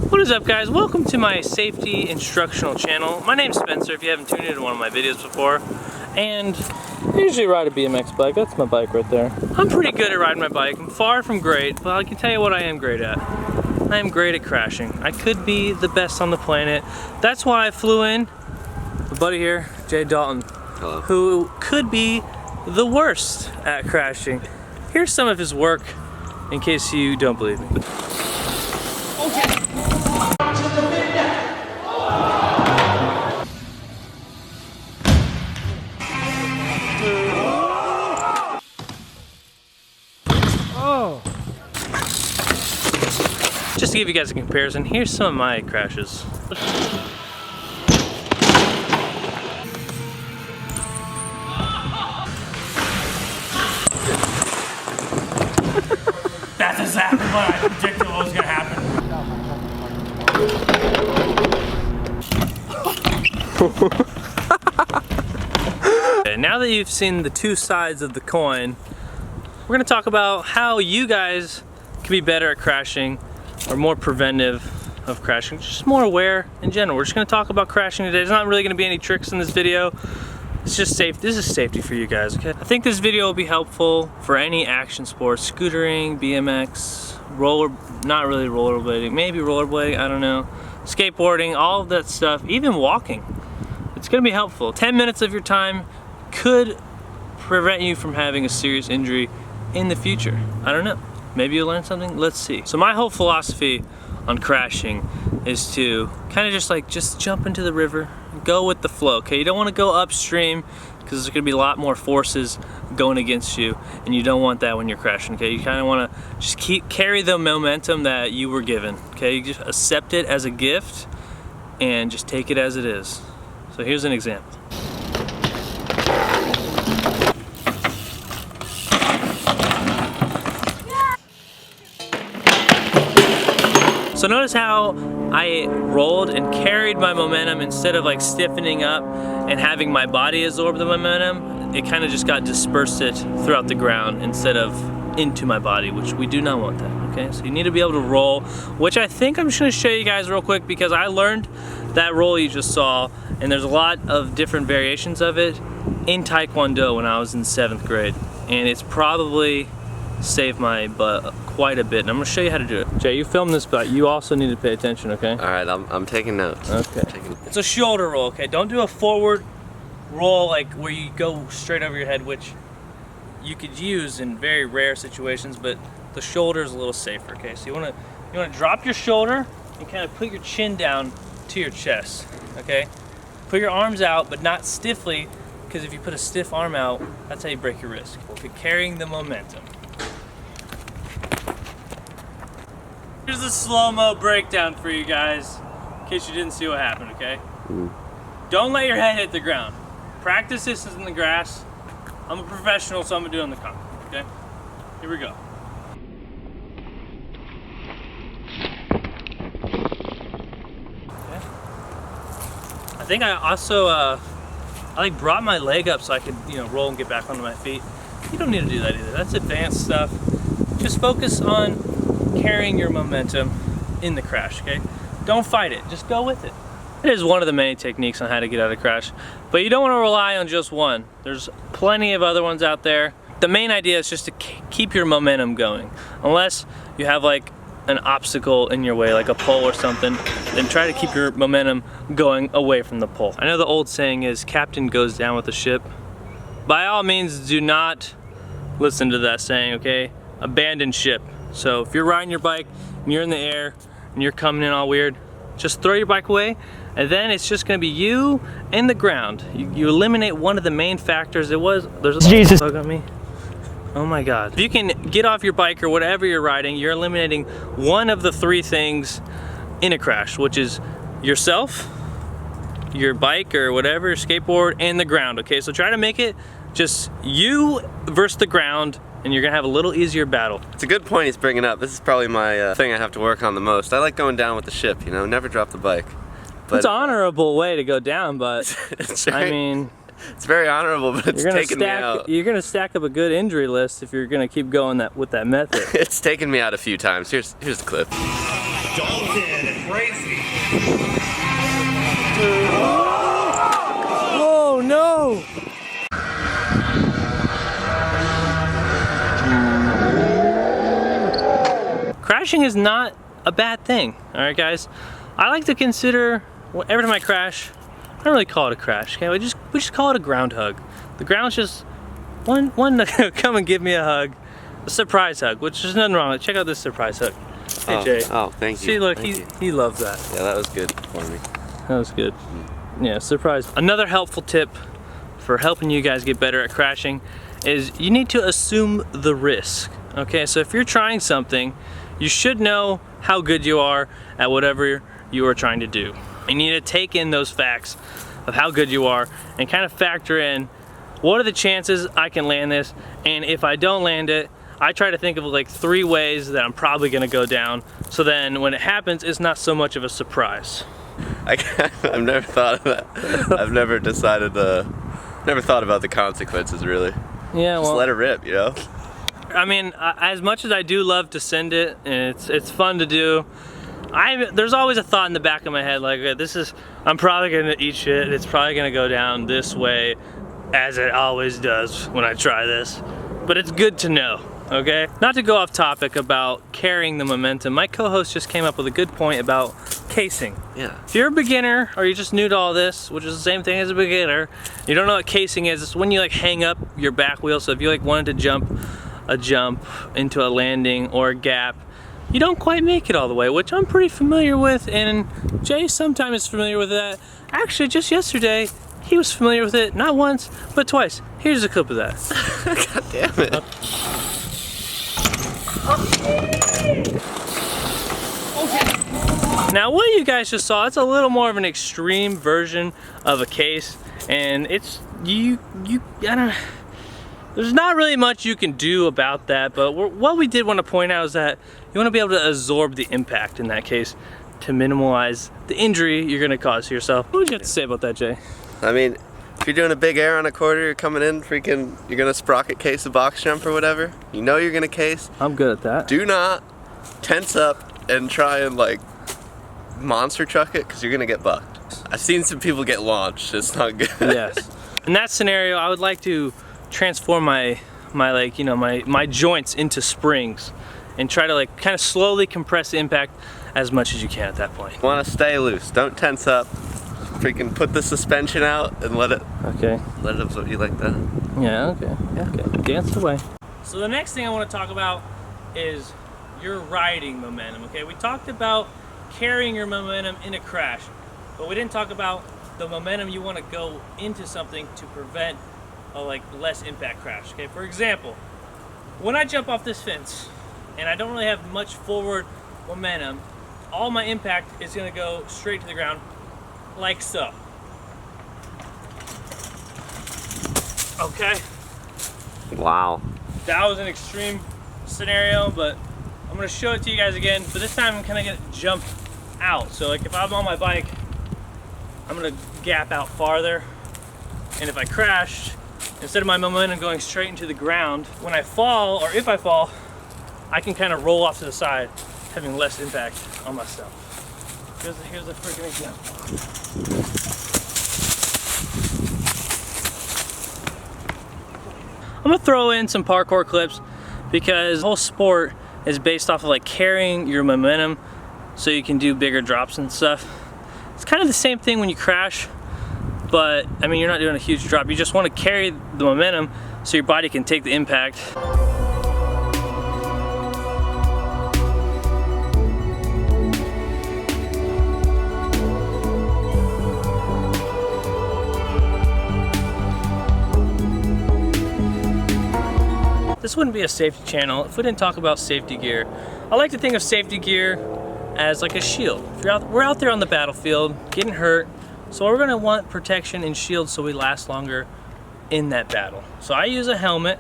What is up, guys? Welcome to my safety instructional channel. My name's Spencer, if you haven't tuned into one of my videos before. And I usually ride a BMX bike. That's my bike right there. I'm pretty good at riding my bike. I'm far from great, but I can tell you what I am great at. I am great at crashing. I could be the best on the planet. That's why I flew in a buddy here, Jay Dalton. Hello. Who could be the worst at crashing. Here's some of his work in case you don't believe me. Just to give you guys a comparison, here's some of my crashes. That's exactly what I predicted was gonna happen. Okay, now that you've seen the two sides of the coin, we're gonna talk about how you guys can be better at crashing or more preventive of crashing, just more aware in general. We're just gonna talk about crashing today. There's not really gonna be any tricks in this video. It's just safe. This is safety for you guys, okay? I think this video will be helpful for any action sports, scootering, BMX, not really rollerblading, maybe rollerblading, I don't know, skateboarding, all of that stuff, even walking. It's gonna be helpful. 10 minutes of your time could prevent you from having a serious injury in the future. I don't know. Maybe you'll learn something, let's see. So my whole philosophy on crashing is to kind of just jump into the river, go with the flow, okay? You don't want to go upstream because there's gonna be a lot more forces going against you, and you don't want that when you're crashing, okay? You kind of want to just carry the momentum that you were given, okay? You just accept it as a gift and just take it as it is. So here's an example. So notice how I rolled and carried my momentum instead of like stiffening up and having my body absorb the momentum. It kind of just got dispersed it throughout the ground instead of into my body, which we do not want that, okay? So you need to be able to roll, which I think I'm just gonna show you guys real quick because I learned that roll you just saw, and there's a lot of different variations of it in Taekwondo when I was in 7th grade. And it's probably saved my butt quite a bit, and I'm gonna show you how to do it. Jay, you filmed this, but you also need to pay attention, okay? All right, I'm taking notes. Okay. It's a shoulder roll, okay? Don't do a forward roll like where you go straight over your head, which you could use in very rare situations, but the shoulder is a little safer, okay? So you wanna drop your shoulder and kind of put your chin down to your chest, okay? Put your arms out, but not stiffly, because if you put a stiff arm out, that's how you break your wrist. Okay, carrying the momentum. Here's a slow-mo breakdown for you guys, in case you didn't see what happened, okay? Don't let your head hit the ground. Practice this in the grass. I'm a professional, so I'm gonna do it on the concrete, okay? Here we go. Okay. I think I also, I brought my leg up so I could, roll and get back onto my feet. You don't need to do that either. That's advanced stuff. Just focus on carrying your momentum in the crash, okay? Don't fight it, just go with it. It is one of the many techniques on how to get out of crash, but you don't want to rely on just one. There's plenty of other ones out there. The main idea is just to keep your momentum going. Unless you have like an obstacle in your way, like a pole or something, then try to keep your momentum going away from the pole. I know the old saying is, captain goes down with the ship. By all means, do not listen to that saying, okay? Abandon ship. So if you're riding your bike and you're in the air and you're coming in all weird, just throw your bike away, and then it's just gonna be you and the ground. You eliminate one of the main factors. There's a Jesus bug on me. Oh my God. If you can get off your bike or whatever you're riding, you're eliminating one of the three things in a crash, which is yourself, your bike or whatever, your skateboard, and the ground, okay? So try to make it just you versus the ground, and you're gonna have a little easier battle. It's a good point he's bringing up. This is probably my thing I have to work on the most. I like going down with the ship, never drop the bike. But it's an honorable way to go down, but I mean, It's very honorable, but it's taken me out. You're gonna stack up a good injury list if you're gonna keep going with that method. It's taken me out a few times. Here's the clip. Dalton crazy. Oh no! Crashing is not a bad thing, alright guys? I like to consider, well, every time I crash, I don't really call it a crash, okay? We just call it a ground hug. The ground's just one to come and give me a hug. A surprise hug, which there's nothing wrong with it. Check out this surprise hug. Hey Jay. Oh, thank you. See, look, Thank he loves that. Yeah, that was good for me. That was good. Yeah, surprise. Another helpful tip for helping you guys get better at crashing is you need to assume the risk. Okay, so if you're trying something, you should know how good you are at whatever you are trying to do. You need to take in those facts of how good you are and kind of factor in what are the chances I can land this, and if I don't land it, I try to think of like 3 ways that I'm probably gonna go down, so then when it happens, it's not so much of a surprise. I've never thought of that. I've never decided never thought about the consequences really. Yeah, well, just let it rip, you know? I mean, as much as I do love to send it, and it's fun to do, there's always a thought in the back of my head like, okay, I'm probably gonna eat shit, it's probably gonna go down this way, as it always does when I try this. But it's good to know, okay? Not to go off topic about carrying the momentum, my co-host just came up with a good point about casing. Yeah. If you're a beginner, or you're just new to all this, which is the same thing as a beginner, you don't know what casing is, it's when you like hang up your back wheel, so if you like wanted to jump a jump into a landing or a gap, you don't quite make it all the way, which I'm pretty familiar with, and Jay sometimes is familiar with that. Actually, just yesterday, he was familiar with it, not once, but twice. Here's a clip of that. God damn it. Now what you guys just saw, it's a little more of an extreme version of a case, and it's, I don't, there's not really much you can do about that, but what we did want to point out is that you want to be able to absorb the impact in that case to minimize the injury you're going to cause to yourself. What would you have to say about that, Jay? I mean, if you're doing a big air on a quarter, you're coming in, you're gonna sprocket case a box jump or whatever. You know you're gonna case. I'm good at that. Do not tense up and try and like monster truck it, because you're gonna get bucked. I've seen some people get launched. It's not good. Yes. In that scenario, I would like to transform my joints into springs and try to like kind of slowly compress the impact as much as you can at that point. Want to stay loose. Don't tense up. Freaking put the suspension out and let it absorb you like that. Yeah, okay. Dance away. So the next thing I want to talk about is your riding momentum, okay? We talked about carrying your momentum in a crash, but we didn't talk about the momentum you want to go into something to prevent a like less impact crash, okay? For example, when I jump off this fence and I don't really have much forward momentum, all my impact is going to go straight to the ground like so. Okay? Wow. That was an extreme scenario, but I'm gonna show it to you guys again, but this time I'm kinda gonna jump out. So like if I'm on my bike, I'm gonna gap out farther, and if I crash, instead of my momentum going straight into the ground, when I fall, or if I fall, I can kind of roll off to the side, having less impact on myself. Here's a freaking example. I'm gonna throw in some parkour clips because the whole sport is based off of like carrying your momentum so you can do bigger drops and stuff. It's kind of the same thing when you crash, but I mean, you're not doing a huge drop. You just want to carry the momentum so your body can take the impact. This wouldn't be a safety channel if we didn't talk about safety gear. I like to think of safety gear as like a shield. We're out there on the battlefield, getting hurt, so we're gonna want protection and shield so we last longer in that battle. So I use a helmet,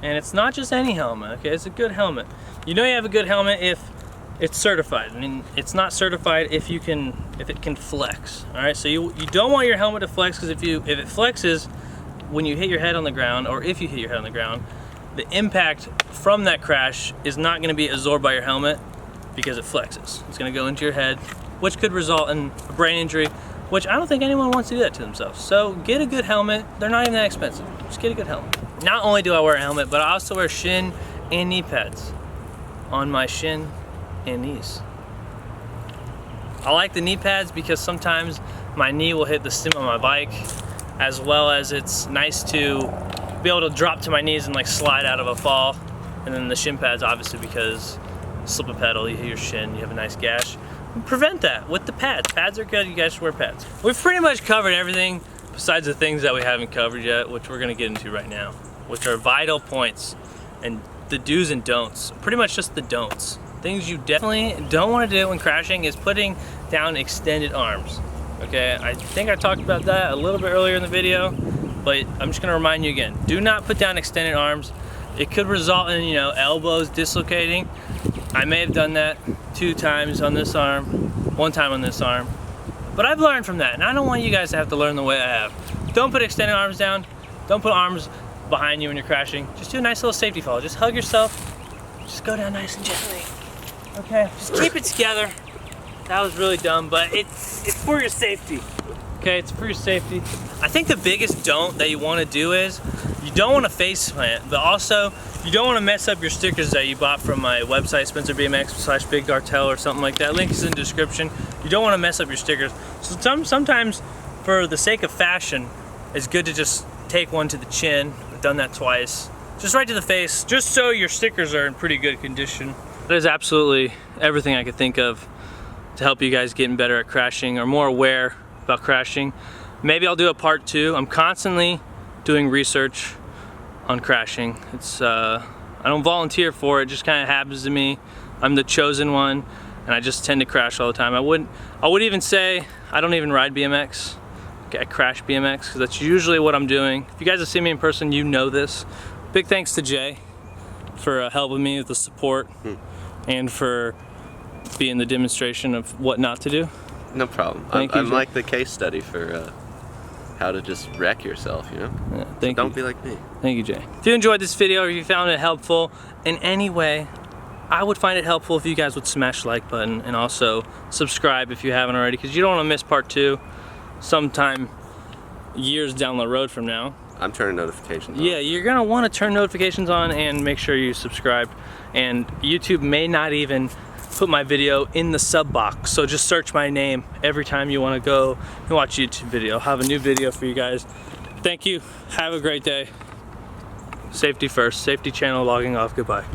and it's not just any helmet, okay? It's a good helmet. You know you have a good helmet if it's certified. I mean, it's not certified if it can flex, all right? So you don't want your helmet to flex, because if it flexes when you hit your head on the ground, or if you hit your head on the ground, the impact from that crash is not going to be absorbed by your helmet because it flexes. It's going to go into your head which could result in a brain injury, which I don't think anyone wants to do that to themselves. So get a good helmet. They're not even that expensive. Just get a good helmet. Not only do I wear a helmet, but I also wear shin and knee pads on my shin and knees. I like the knee pads because sometimes my knee will hit the stem of my bike, as well as it's nice to be able to drop to my knees and like slide out of a fall. And then the shin pads, obviously, because slip a pedal, you hit your shin, you have a nice gash. Prevent that with the pads. Pads are good, you guys should wear pads. We've pretty much covered everything besides the things that we haven't covered yet, which we're gonna get into right now, which are vital points and the do's and don'ts. Pretty much just the don'ts. Things you definitely don't wanna do when crashing is putting down extended arms. Okay, I think I talked about that a little bit earlier in the video, but I'm just gonna remind you again. Do not put down extended arms. It could result in, elbows dislocating. I may have done that 2 times on this arm, 1 time on this arm. But I've learned from that, and I don't want you guys to have to learn the way I have. Don't put extended arms down. Don't put arms behind you when you're crashing. Just do a nice little safety fall. Just hug yourself. Just go down nice and gently. Okay, just keep it together. That was really dumb, but it's for your safety. Okay, it's for your safety. I think the biggest don't that you want to do is you don't want to face plant, but also you don't want to mess up your stickers that you bought from my website, Spencer BMX / Big Cartel or something like that. Link is in the description. You don't want to mess up your stickers. So sometimes, for the sake of fashion, it's good to just take one to the chin. I've done that twice. Just right to the face, just so your stickers are in pretty good condition. That is absolutely everything I could think of to help you guys getting better at crashing or more aware about crashing. Maybe I'll do a part 2. I'm constantly doing research on crashing. It's I don't volunteer for it, it just kind of happens to me. I'm the chosen one, and I just tend to crash all the time. I would even say I don't even ride BMX. I crash BMX because that's usually what I'm doing. If you guys have seen me in person, you know this. Big thanks to Jay for helping me with the support and for being the demonstration of what not to do. No problem. I'm like the case study for how to just wreck yourself, Yeah, so don't be like me. Thank you, Jay. If you enjoyed this video or if you found it helpful in any way, I would find it helpful if you guys would smash the like button and also subscribe if you haven't already, because you don't want to miss part 2 sometime years down the road from now. I'm turning notifications on. Yeah, you're gonna want to turn notifications on and make sure you subscribe. And YouTube may not even put my video in the sub box, so just search my name every time you want to go and watch a YouTube video. I'll have a new video for you guys. Thank you. Have a great day. Safety first. Safety channel logging off. Goodbye.